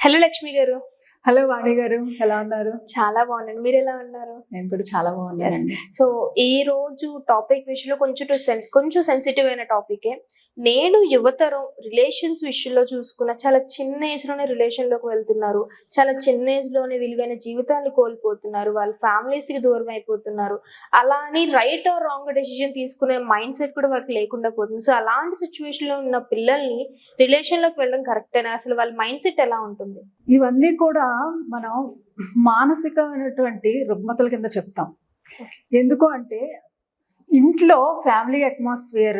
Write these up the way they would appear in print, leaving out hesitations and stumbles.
Hello Lakshmi గారు. Hello వాణి గారు, ఎలా ఉన్నారు? చాలా బాగున్నాను. మీరు ఎలా ఉన్నారు? నేను కూడా చాలా బాగున్నానండి. సో ఈ రోజు టాపిక్ విషయంలో కొంచెం సెన్సిటివ్ అయిన టాపికే. నేడు యువతరం రిలేషన్స్ విషయంలో చూసుకున్న చాలా చిన్న ఏజ్ లోనే రిలేషన్ లోకి వెళ్తున్నారు. చాలా చిన్న ఏజ్ లోనే విలువైన జీవితాన్ని కోల్పోతున్నారు. వాళ్ళ ఫ్యామిలీస్ కి దూరం అయిపోతున్నారు. అలా అని రైట్ ఆర్ రాంగ్ డెసిజన్ తీసుకునే మైండ్ సెట్ కూడా వాళ్ళకి లేకుండా పోతుంది. సో అలాంటి సిచ్యువేషన్ లో ఉన్న పిల్లల్ని రిలేషన్ లోకి వెళ్ళడం కరెక్టేనా? అసలు వాళ్ళ మైండ్ సెట్ ఎలా ఉంటుంది? ఇవన్నీ కూడా మనం మానసికమైనటువంటి రుగ్మతల కింద చెప్తాం. ఎందుకు అంటే ఇంట్లో ఫ్యామిలీ అట్మాస్ఫియర్,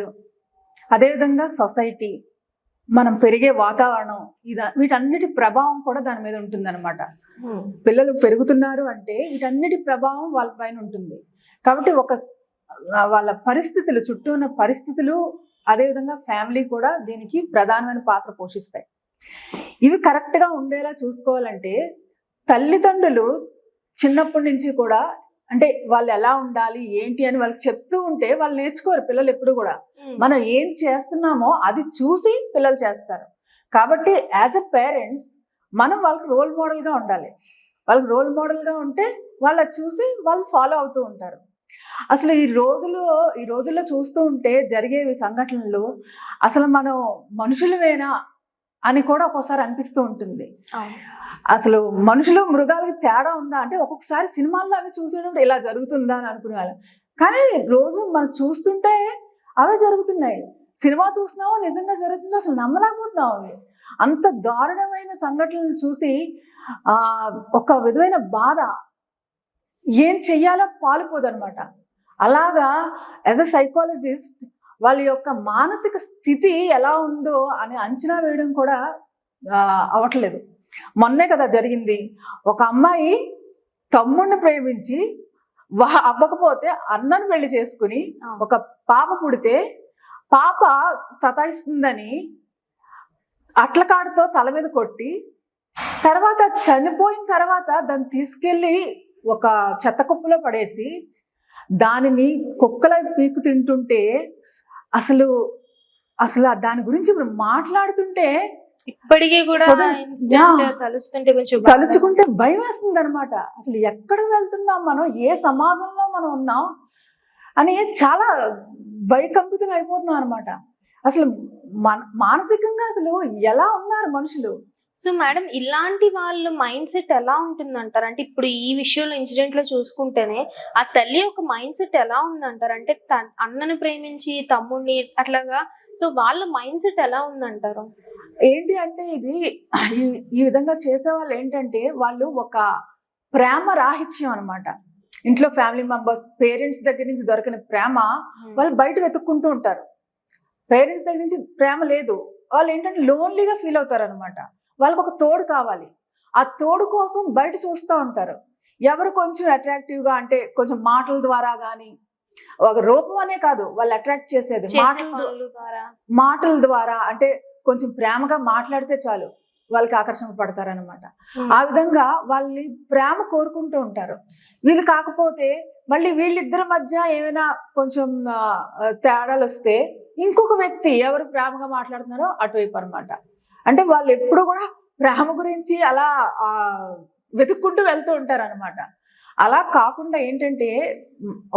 అదేవిధంగా సొసైటీ, మనం పెరిగే వాతావరణం, వీటన్నిటి ప్రభావం కూడా దాని మీద ఉంటుందన్నమాట. పిల్లలు పెరుగుతున్నారు అంటే వీటన్నిటి ప్రభావం వాళ్ళ పైన ఉంటుంది. కాబట్టి వాళ్ళ పరిస్థితులు, చుట్టూ ఉన్న పరిస్థితులు, అదేవిధంగా ఫ్యామిలీ కూడా దీనికి ప్రధానమైన పాత్ర పోషిస్తాయి. ఇవి కరెక్ట్గా ఉండేలా చూసుకోవాలంటే తల్లిదండ్రులు చిన్నప్పటి నుంచి కూడా, అంటే వాళ్ళు ఎలా ఉండాలి ఏంటి అని వాళ్ళకి చెప్తూ ఉంటే వాళ్ళు నేర్చుకోరు. పిల్లలు ఎప్పుడు కూడా మనం ఏం చేస్తున్నామో అది చూసి పిల్లలు చేస్తారు. కాబట్టి యాజ్ ఎ పేరెంట్స్ మనం వాళ్ళకి రోల్ మోడల్గా ఉండాలి. వాళ్ళకి రోల్ మోడల్గా ఉంటే వాళ్ళని చూసి వాళ్ళు ఫాలో అవుతూ ఉంటారు. అసలు ఈ రోజుల్లో చూస్తూ ఉంటే జరిగే సంఘటనలు అసలు మనం మనుషులమేనా అని కూడా ఒక్కోసారి అనిపిస్తూ ఉంటుంది. అసలు మనుషులు మృగాలకి తేడా ఉందా అంటే ఒక్కొక్కసారి సినిమాల్లో అవి చూసేటప్పుడు ఇలా జరుగుతుందా అని అనుకునే వాళ్ళం. కానీ రోజు మనం చూస్తుంటే అవే జరుగుతున్నాయి. సినిమా చూస్తున్నామో నిజంగా జరుగుతుందో అసలు నమ్మలేకపోతున్నాం. అవి అంత దారుణమైన సంఘటనలు చూసి ఒక విధమైన బాధ, ఏం చెయ్యాలో పాలుపోదన్నమాట. అలాగా యాజ్ ఎ సైకాలజిస్ట్ వాళ్ళ యొక్క మానసిక స్థితి ఎలా ఉందో అని అంచనా వేయడం కూడా అవట్లేదు. మొన్నే కదా జరిగింది, ఒక అమ్మాయి తమ్ముడిని ప్రేమించి అవ్వకపోతే అన్నను పెళ్లి చేసుకుని ఒక పాప పుడితే పాప సతాయిస్తుందని అట్లకాడుతో తల మీద కొట్టి, తర్వాత చనిపోయిన తర్వాత దాన్ని తీసుకెళ్ళి ఒక చెత్త కుప్పలో పడేసి దానిని కుక్కల పీకు తింటుంటే అసలు దాని గురించి ఇప్పుడు మాట్లాడుతుంటే ఇప్పటికీ కూడా తలుచుకుంటే భయం వేస్తుంది అనమాట. అసలు ఎక్కడ వెళ్తున్నాం మనం, ఏ సమాజంలో మనం ఉన్నాం అని చాలా భయకంపితం అయిపోతున్నాం అనమాట. అసలు మానసికంగా అసలు ఎలా ఉన్నారు మనుషులు. సో మేడం, ఇలాంటి వాళ్ళ మైండ్ సెట్ ఎలా ఉంటుందంటారు? అంటే ఇప్పుడు ఈ విషయంలో ఇన్సిడెంట్ లో చూసుకుంటేనే ఆ తల్లి యొక్క మైండ్ సెట్ ఎలా ఉందంటారు? అంటే అన్నను ప్రేమించి తమ్ముడిని అట్లాగా, సో వాళ్ళ మైండ్ సెట్ ఎలా ఉందంటారు? ఏంటి అంటే ఈ విధంగా చేసే వాళ్ళు ఏంటంటే వాళ్ళు ఒక ప్రేమ రాహిత్యం అనమాట. ఇంట్లో ఫ్యామిలీ మెంబర్స్, పేరెంట్స్ దగ్గర నుంచి దొరకని ప్రేమ వాళ్ళు బయట వెతుక్కుంటూ ఉంటారు. పేరెంట్స్ దగ్గర నుంచి ప్రేమ లేదు, వాళ్ళు ఏంటంటే లోన్లీగా ఫీల్ అవుతారు అనమాట. వాళ్ళకి ఒక తోడు కావాలి. ఆ తోడు కోసం బయట చూస్తూ ఉంటారు. ఎవరు కొంచెం అట్రాక్టివ్గా, అంటే కొంచెం మాటల ద్వారా కానీ, ఒక రూపం అనే కాదు వాళ్ళు అట్రాక్ట్ చేసేది మాటల ద్వారా, అంటే కొంచెం ప్రేమగా మాట్లాడితే చాలు వాళ్ళకి ఆకర్షణ పడతారనమాట. ఆ విధంగా వాళ్ళని ప్రేమ కోరుకుంటూ ఉంటారు. వీళ్ళు కాకపోతే మళ్ళీ వీళ్ళిద్దరి మధ్య ఏమైనా కొంచెం తేడాలు వస్తే ఇంకొక వ్యక్తి ఎవరు ప్రేమగా మాట్లాడుతున్నారో అటువైపు అనమాట. అంటే వాళ్ళు ఎప్పుడు కూడా ప్రేమ గురించి అలా వెతుక్కుంటూ వెళ్తూ ఉంటారు అనమాట. అలా కాకుండా ఏంటంటే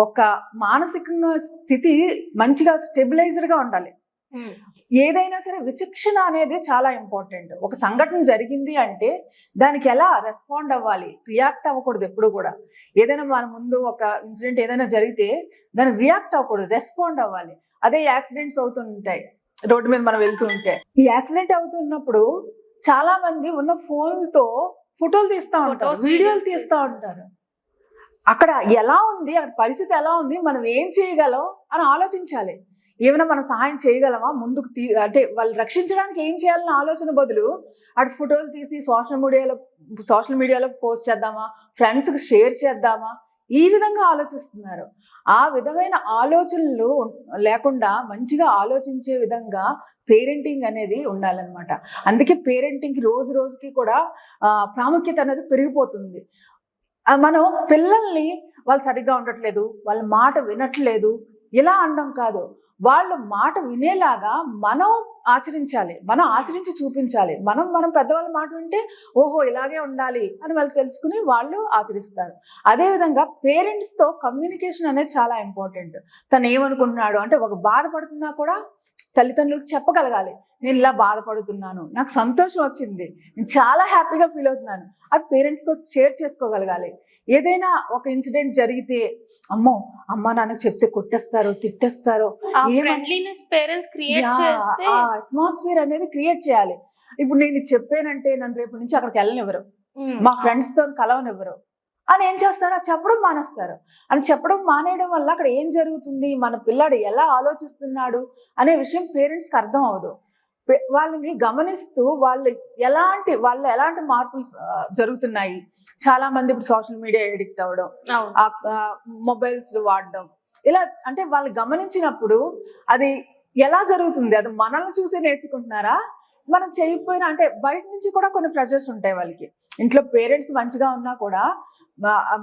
ఒక మానసికంగా స్థితి మంచిగా స్టెబిలైజ్డ్గా ఉండాలి. ఏదైనా సరే విచక్షణ అనేది చాలా ఇంపార్టెంట్. ఒక సంఘటన జరిగింది అంటే దానికి ఎలా రెస్పాండ్ అవ్వాలి, రియాక్ట్ అవ్వకూడదు ఎప్పుడు కూడా. ఏదైనా మన ముందు ఒక ఇన్సిడెంట్ ఏదైనా జరిగితే దానికి రియాక్ట్ అవ్వకూడదు, రెస్పాండ్ అవ్వాలి. అదే యాక్సిడెంట్స్ అవుతుంటాయి రోడ్డు మీద మనం వెళ్తూ ఉంటే. ఈ యాక్సిడెంట్ అవుతున్నప్పుడు చాలా మంది ఉన్న ఫోన్లతో ఫోటోలు తీస్తూ ఉంటారు, వీడియోలు తీస్తూ ఉంటారు. అక్కడ ఎలా ఉంది, అక్కడ పరిస్థితి ఎలా ఉంది, మనం ఏం చేయగలం అని ఆలోచించాలి. ఏమైనా మనం సహాయం చేయగలమా, ముందుకు అంటే వాళ్ళు రక్షించడానికి ఏం చేయాలన్న ఆలోచన బదులు అటు ఫోటోలు తీసి సోషల్ మీడియాలో పోస్ట్ చేద్దామా, ఫ్రెండ్స్కి షేర్ చేద్దామా, ఈ విధంగా ఆలోచిస్తున్నారు. ఆ విధమైన ఆలోచనలు లేకుండా మంచిగా ఆలోచించే విధంగా పేరెంటింగ్ అనేది ఉండాలన్నమాట. అందుకే పేరెంటింగ్కి రోజు రోజుకి కూడా ప్రాముఖ్యత అనేది పెరిగిపోతుంది. మనం పిల్లల్ని వాళ్ళు సరిగ్గా ఉండట్లేదు, వాళ్ళ మాట వినట్లేదు ఇలా అనడం కాదు. వాళ్ళ మాట వినేలాగా మనం ఆచరించాలి, మనం ఆచరించి చూపించాలి. మనం పెద్దవాళ్ళ మాట వింటే ఓహో ఇలాగే ఉండాలి అని వాళ్ళు తెలుసుకుని వాళ్ళు ఆచరిస్తారు. అదేవిధంగా పేరెంట్స్తో కమ్యూనికేషన్ అనేది చాలా ఇంపార్టెంట్. తను ఏమనుకుంటున్నాడు అంటే ఒక బాధపడుతున్నా కూడా తల్లిదండ్రులకు చెప్పగలగాలి, నేను ఇలా బాధపడుతున్నాను, నాకు సంతోషం వచ్చింది, నేను చాలా హ్యాపీగా ఫీల్ అవుతున్నాను, అది పేరెంట్స్తో షేర్ చేసుకోగలగాలి. ఏదైనా ఒక ఇన్సిడెంట్ జరిగితే అమ్మో అమ్మ నాన్నకు చెప్తే కొట్టేస్తారు తిట్టేస్తారు అట్మాస్ఫియర్ అనేది క్రియేట్ చేయాలి. ఇప్పుడు నేను చెప్పానంటే నన్ను రేపు నుంచి అక్కడికి వెళ్ళనివ్వరు, మా ఫ్రెండ్స్ తో కలవనివ్వరు అని ఏం చేస్తారు, అది చెప్పడం మానేస్తారు. అని చెప్పడం మానేయడం వల్ల అక్కడ ఏం జరుగుతుంది, మన పిల్లాడు ఎలా ఆలోచిస్తున్నాడు అనే విషయం పేరెంట్స్కి అర్థం అవ్వదు. వాళ్ళని గమనిస్తూ వాళ్ళు ఎలాంటి మార్పులు జరుగుతున్నాయి. చాలా మంది ఇప్పుడు సోషల్ మీడియా ఎడిక్ట్ అవ్వడం, మొబైల్స్ వాడడం, ఇలా అంటే వాళ్ళు గమనించినప్పుడు అది ఎలా జరుగుతుంది, అది మనల్ని చూసి నేర్చుకుంటున్నారా, మనం చేయకపోయినా అంటే బయట నుంచి కూడా కొన్ని ప్రెషర్స్ ఉంటాయి వాళ్ళకి. ఇంట్లో పేరెంట్స్ మంచిగా ఉన్నా కూడా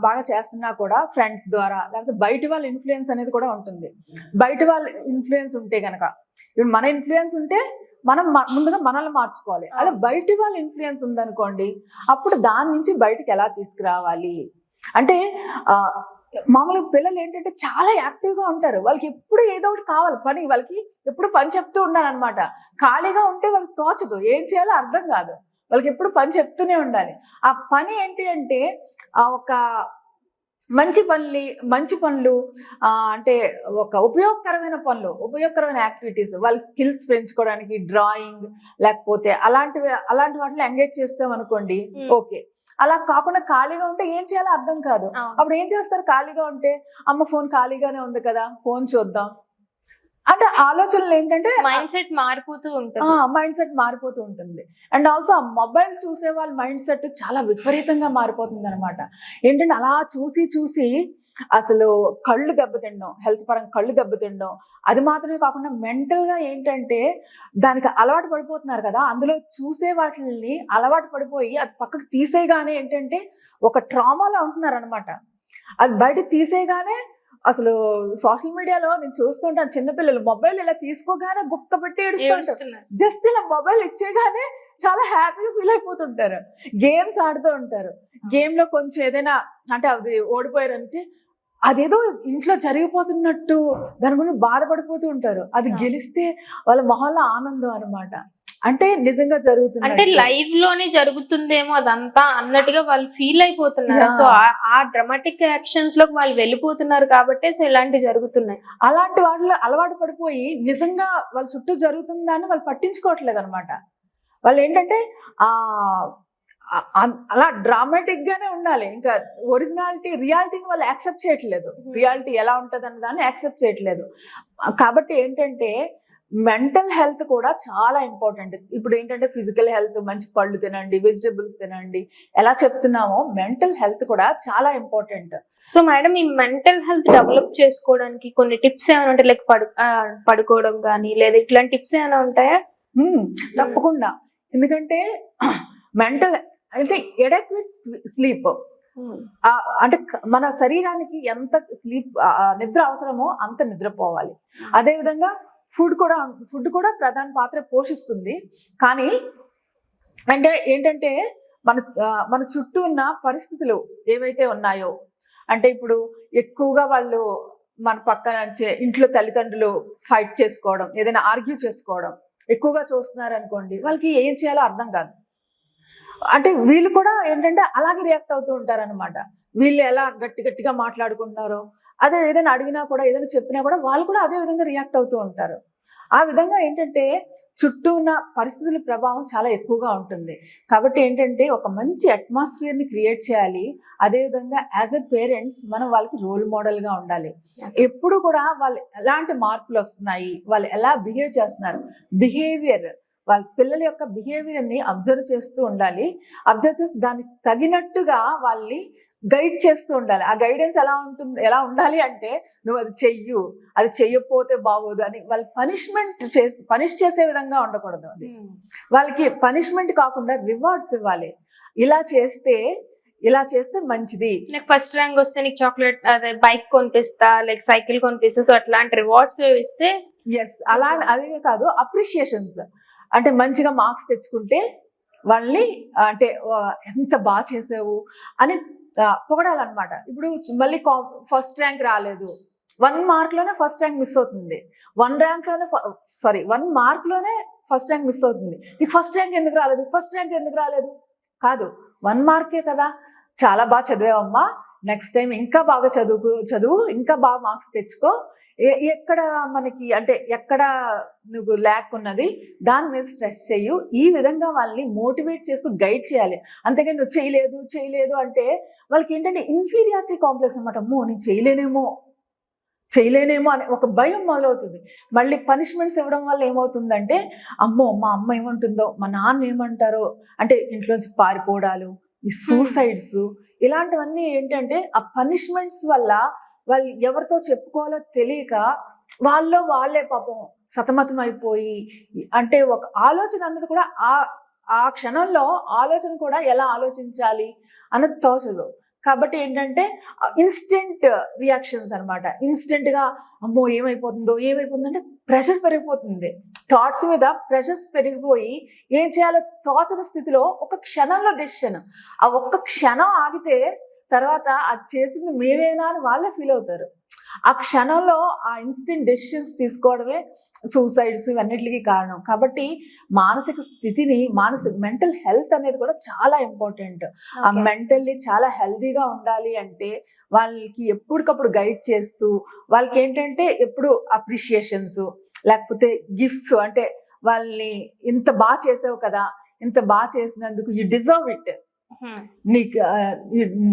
బాగా చేస్తున్నా కూడా ఫ్రెండ్స్ ద్వారా లేకపోతే బయట వాళ్ళ ఇన్ఫ్లుయెన్స్ అనేది కూడా ఉంటుంది. బయట వాళ్ళ ఇన్ఫ్లుయెన్స్ ఉంటే కనుక, ఇప్పుడు మన ఇన్ఫ్లుయెన్స్ ఉంటే మనం ముందుగా మనల్ని మార్చుకోవాలి. అదే బయట వాళ్ళ ఇన్ఫ్లుయెన్స్ ఉందనుకోండి, అప్పుడు దాని నుంచి బయటకు ఎలా తీసుకురావాలి అంటే మామూలుగా పిల్లలు ఏంటంటే చాలా యాక్టివ్గా ఉంటారు, వాళ్ళకి ఎప్పుడు ఏదో ఒకటి కావాలి పని, వాళ్ళకి ఎప్పుడు పని చెప్తూ ఉండాలన్నమాట. ఖాళీగా ఉంటే వాళ్ళకి తోచదు, ఏం చేయాలో అర్థం కాదు, వాళ్ళకి ఎప్పుడు పని చెప్తూనే ఉండాలి. ఆ పని ఏంటి అంటే ఒక మంచి పనులు అంటే ఒక ఉపయోగకరమైన యాక్టివిటీస్, వాళ్ళ స్కిల్స్ పెంచుకోవడానికి డ్రాయింగ్ లేకపోతే అలాంటి వాటిలో ఎంగేజ్ చేస్తాం అనుకోండి, ఓకే. అలా కాకుండా ఖాళీగా ఉంటే ఏం చేయాలో అర్థం కాదు. అప్పుడు ఏం చేస్తారు, ఖాళీగా ఉంటే అమ్మ ఫోన్ ఖాళీగానే ఉంది కదా, ఫోన్ చూద్దాం అంటే ఆలోచనలు ఏంటంటే మైండ్ సెట్ మారిపోతూ ఉంటుంది. అండ్ ఆల్సో ఆ మొబైల్ చూసే వాళ్ళ మైండ్ సెట్ చాలా విపరీతంగా మారిపోతుంది అనమాట. ఏంటంటే అలా చూసి అసలు కళ్ళు దెబ్బతిండడం, హెల్త్ పరంగా కళ్ళు దెబ్బతిండడం, అది మాత్రమే కాకుండా మెంటల్గా ఏంటంటే దానికి అలవాటు పడిపోతున్నారు కదా, అందులో చూసే వాటిని అలవాటు పడిపోయి అది పక్కకు తీసేయగానే ఏంటంటే ఒక ట్రామాలో ఉంటున్నారు అనమాట. అది బయట తీసేయగానే అసలు సోషల్ మీడియాలో నేను చూస్తుంటాను, చిన్నపిల్లలు మొబైల్ ఇలా తీసుకోగానే గుక్క పెట్టి ఏడుస్తుంటారు, జస్ట్ ఇలా మొబైల్ ఇచ్చేగానే చాలా హ్యాపీగా ఫీల్ అయిపోతుంటారు. గేమ్స్ ఆడుతూ ఉంటారు, గేమ్ లో కొంచెం ఏదైనా అంటే అది ఓడిపోయారంటే అదేదో ఇంట్లో జరిగిపోతున్నట్టు దాని గురించి బాధపడిపోతూ ఉంటారు. అది గెలిస్తే వాళ్ళ మొహంలో ఆనందం అనమాట. అంటే నిజంగా జరుగుతుంది, అంటే లైవ్ లోనే జరుగుతుందేమో అదంతా అన్నట్టుగా వాళ్ళు ఫీల్ అయిపోతున్నారు. సో ఆ డ్రామాటిక్ యాక్షన్స్ లోకి వాళ్ళు వెళ్ళిపోతున్నారు కాబట్టి సో ఇలాంటివి జరుగుతున్నాయి. అలాంటి వాటిలో అలవాటు పడిపోయి నిజంగా వాళ్ళ చుట్టూ జరుగుతుందని వాళ్ళు పట్టించుకోవట్లేదు అనమాట. వాళ్ళు ఏంటంటే అలా డ్రామాటిక్ గానే ఉండాలి, ఇంకా రియాలిటీని వాళ్ళు యాక్సెప్ట్ చేయట్లేదు. రియాలిటీ ఎలా ఉంటుంది అన్న దాన్ని యాక్సెప్ట్ చేయట్లేదు. కాబట్టి ఏంటంటే మెంటల్ హెల్త్ కూడా చాలా ఇంపార్టెంట్. ఇప్పుడు ఏంటంటే ఫిజికల్ హెల్త్, మంచి పళ్ళు తినండి, వెజిటబుల్స్ తినండి, ఎలా చెప్తున్నామో మెంటల్ హెల్త్ కూడా చాలా ఇంపార్టెంట్. సో మేడం, ఈ మెంటల్ హెల్త్ డెవలప్ చేసుకోవడానికి కొన్ని టిప్స్ ఏమైనా ఉంటాయి, లైక్ పడుకోవడం కానీ లేదా ఇట్లాంటి టిప్స్ ఏమైనా ఉంటాయా? తప్పకుండా. ఎందుకంటే మెంటల్ అంటే ఎడక్వేట్ స్లీప్, అంటే మన శరీరానికి ఎంత నిద్ర అవసరమో అంత నిద్రపోవాలి. అదేవిధంగా ఫుడ్ కూడా ప్రధాన పాత్ర పోషిస్తుంది. కానీ అంటే ఏంటంటే మన చుట్టూ ఉన్న పరిస్థితులు ఏవైతే ఉన్నాయో, అంటే ఇప్పుడు ఎక్కువగా వాళ్ళు మన పక్కన ఇంట్లో తల్లిదండ్రులు ఫైట్ చేసుకోవడం, ఏదైనా ఆర్గ్యూ చేసుకోవడం ఎక్కువగా చూస్తున్నారు అనుకోండి, వాళ్ళకి ఏం చేయాలో అర్థం కాదు. అంటే వీళ్ళు కూడా ఏంటంటే అలాగే రియాక్ట్ అవుతూ ఉంటారనమాట. వీళ్ళు ఎలా గట్టిగా మాట్లాడుకుంటున్నారో, అదే ఏదైనా అడిగినా కూడా ఏదైనా చెప్పినా కూడా వాళ్ళు కూడా అదే విధంగా రియాక్ట్ అవుతూ ఉంటారు. ఆ విధంగా ఏంటంటే చుట్టూ ఉన్న పరిస్థితుల ప్రభావం చాలా ఎక్కువగా ఉంటుంది. కాబట్టి ఏంటంటే ఒక మంచి అట్మాస్ఫియర్ని క్రియేట్ చేయాలి. అదేవిధంగా యాజ్ ఎ పేరెంట్స్ మనం వాళ్ళకి రోల్ మోడల్గా ఉండాలి. ఎప్పుడు కూడా వాళ్ళు ఎలాంటి మార్పులు వస్తున్నాయి, వాళ్ళు ఎలా బిహేవ్ చేస్తున్నారు, వాళ్ళ పిల్లల యొక్క బిహేవియర్ని అబ్జర్వ్ చేస్తూ ఉండాలి. అబ్జర్వ్ చేసి దానికి తగినట్టుగా వాళ్ళని గైడ్ చేస్తూ ఉండాలి. ఆ గైడెన్స్ ఎలా ఉండాలి అంటే నువ్వు అది చెయ్యకపోతే బాగోదు అని వాళ్ళు పనిష్ చేసే విధంగా ఉండకూడదు. అది వాళ్ళకి పనిష్మెంట్ కాకుండా రివార్డ్స్ ఇవ్వాలి. ఇలా చేస్తే ఇలా చేస్తే మంచిది. లైక్ ఫస్ట్ ర్యాంక్ వస్తే నీకు చాక్లెట్ అదే బైక్ కొనిపిస్తా, లైక్ సైకిల్ కొనిపిస్తా, సో అట్లాంటి రివార్డ్స్ ఇస్తే. ఎస్, అలా అదే కాదు, అప్రిషియేషన్స్ అంటే మంచిగా మార్క్స్ తెచ్చుకుంటే వాళ్ళని అంటే ఎంత బాగా చేసావు అని పొగడాలన్నమాట. ఇప్పుడు మళ్ళీ ఫస్ట్ ర్యాంక్ రాలేదు, 1 మార్క్ లోనే ఫస్ట్ ర్యాంక్ మిస్ అవుతుంది, 1 మార్క్ లోనే ఫస్ట్ ర్యాంక్ మిస్ అవుతుంది. నీకు ఫస్ట్ ర్యాంక్ ఎందుకు రాలేదు కాదు, 1 మార్కే కదా, చాలా బాగా చదివావమ్మా, నెక్స్ట్ టైం ఇంకా బాగా చదువు, ఇంకా బాగా మార్క్స్ తెచ్చుకో, ఎక్కడ మనకి అంటే ఎక్కడ నువ్వు ల్యాక్ ఉన్నది దాని మీద స్ట్రెస్ చెయ్యు. ఈ విధంగా వాళ్ళని మోటివేట్ చేస్తూ గైడ్ చేయాలి. అంతేగాని నువ్వు చేయలేదు అంటే వాళ్ళకి ఏంటంటే ఇన్ఫీరియారిటీ కాంప్లెక్స్ అనమాట. అమ్మో నేను చేయలేనేమో అనే ఒక భయం మొదలవుతుంది. మళ్ళీ పనిష్మెంట్స్ ఇవ్వడం వల్ల ఏమవుతుందంటే, అమ్మో మా అమ్మ ఏమంటుందో, మా నాన్న ఏమంటారో అంటే ఇంట్లోంచి పారిపోవడాలు, ఈ సూసైడ్స్, ఇలాంటివన్నీ ఏంటంటే ఆ పనిష్మెంట్స్ వల్ల వాళ్ళు ఎవరితో చెప్పుకోవాలో తెలియక వాళ్ళే పాపం సతమతం అయిపోయి, అంటే ఒక ఆలోచన అన్నది కూడా ఆ క్షణంలో ఆలోచన కూడా ఎలా ఆలోచించాలి అన్నది తోచదు. కాబట్టి ఏంటంటే ఇన్స్టెంట్ రియాక్షన్స్ అనమాట. ఇన్స్టెంట్గా అమ్మో ఏమైపోతుందంటే ప్రెషర్ పెరిగిపోతుంది, థాట్స్ మీద ప్రెషర్స్ పెరిగిపోయి ఏం చేయాలో తోచని స్థితిలో ఒక క్షణంలో డెసిషన్, ఆ ఒక్క క్షణం ఆగితే తర్వాత అది చేసింది మేమేనా అని వాళ్ళే ఫీల్ అవుతారు. ఆ క్షణంలో ఆ ఇన్స్టెంట్ డెసిషన్స్ తీసుకోవడమే సూసైడ్స్ ఇవన్నిటికి కారణం. కాబట్టి మానసిక స్థితిని మెంటల్ హెల్త్ అనేది కూడా చాలా ఇంపార్టెంట్. ఆ మెంటల్లీ చాలా హెల్తీగా ఉండాలి అంటే వాళ్ళకి ఎప్పటికప్పుడు గైడ్ చేస్తూ, వాళ్ళకి ఏంటంటే ఎప్పుడు అప్రిషియేషన్స్ లేకపోతే గిఫ్ట్స్, అంటే వాళ్ళని ఇంత బాగా చేసావు కదా, ఇంత బాగా చేసినందుకు యూ డిజర్వ్ ఇట్, నీకు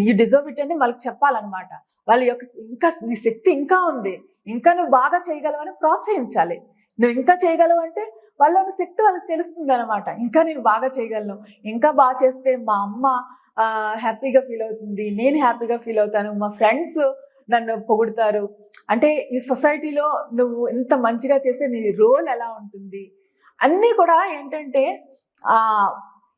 యూ డిజర్వ్ ఇట్ అని వాళ్ళకి చెప్పాలన్నమాట. వాళ్ళ యొక్క ఇంకా నీ శక్తి ఇంకా ఉంది, ఇంకా నువ్వు బాగా చేయగలవని ప్రోత్సహించాలి. నువ్వు ఇంకా చేయగలవు అంటే వాళ్ళ శక్తి వాళ్ళకి తెలుస్తుంది అనమాట. ఇంకా నేను బాగా చేయగలను, ఇంకా బాగా చేస్తే మా అమ్మ హ్యాపీగా ఫీల్ అవుతుంది, నేను హ్యాపీగా ఫీల్ అవుతాను, మా ఫ్రెండ్స్ నన్ను పొగుడుతారు, అంటే ఈ సొసైటీలో నువ్వు ఎంత మంచిగా చేస్తే నీ రోల్ ఎలా ఉంటుంది, అన్నీ కూడా ఏంటంటే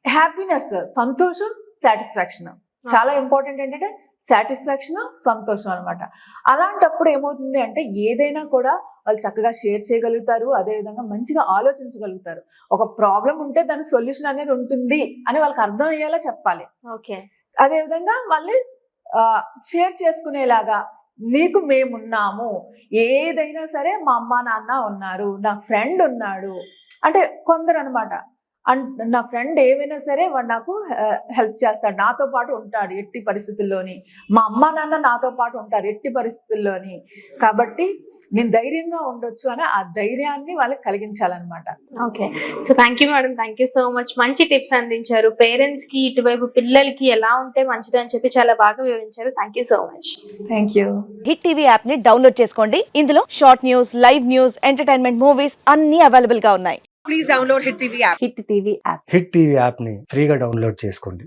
హ్యాపీనెస్, సంతోషం, సాటిస్ఫాక్షన్ చాలా ఇంపార్టెంట్. ఏంటంటే సాటిస్ఫాక్షన్, సంతోషం అనమాట. అలాంటప్పుడు ఏమవుతుంది అంటే ఏదైనా కూడా వాళ్ళు చక్కగా షేర్ చేయగలుగుతారు, అదేవిధంగా మంచిగా ఆలోచించగలుగుతారు. ఒక ప్రాబ్లం ఉంటే దాని సొల్యూషన్ అనేది ఉంటుంది అని వాళ్ళకి అర్థం అయ్యేలా చెప్పాలి. ఓకే, అదేవిధంగా వాళ్ళని షేర్ చేసుకునేలాగా, నీకు మేమున్నాము, ఏదైనా సరే మా అమ్మ నాన్న ఉన్నారు, నా ఫ్రెండ్ ఉన్నాడు అంటే కొందరు అనమాట. నా ఫ్రెండ్ ఏమైనా సరే వాడు నాకు హెల్ప్ చేస్తాడు, నాతో పాటు ఉంటాడు ఎట్టి పరిస్థితుల్లోని, మా అమ్మ నాన్న నాతో పాటు ఉంటారు ఎట్టి పరిస్థితుల్లోని, కాబట్టి నేను ధైర్యంగా ఉండొచ్చు అని ఆ ధైర్యాన్ని వాళ్ళకి కలిగించాలన్నమాట. Okay, so thank you madam, thank you so much. మంచి టిప్స్ అందించారు. పేరెంట్స్ కి ఇటువైపు పిల్లలకి ఎలా ఉంటే మంచిది అని చెప్పి చాలా బాగా వివరించారు. Thank you so much. Thank you. Hit TV app ని డౌన్లోడ్ చేసుకోండి. ఇందులో short news, live news, entertainment movies అన్ని అవైలబుల్ గా ఉన్నాయి. Please download Hit TV app. Hit TV app. Hit TV యాప్ని ఫ్రీగా డౌన్లోడ్ చేసుకోండి.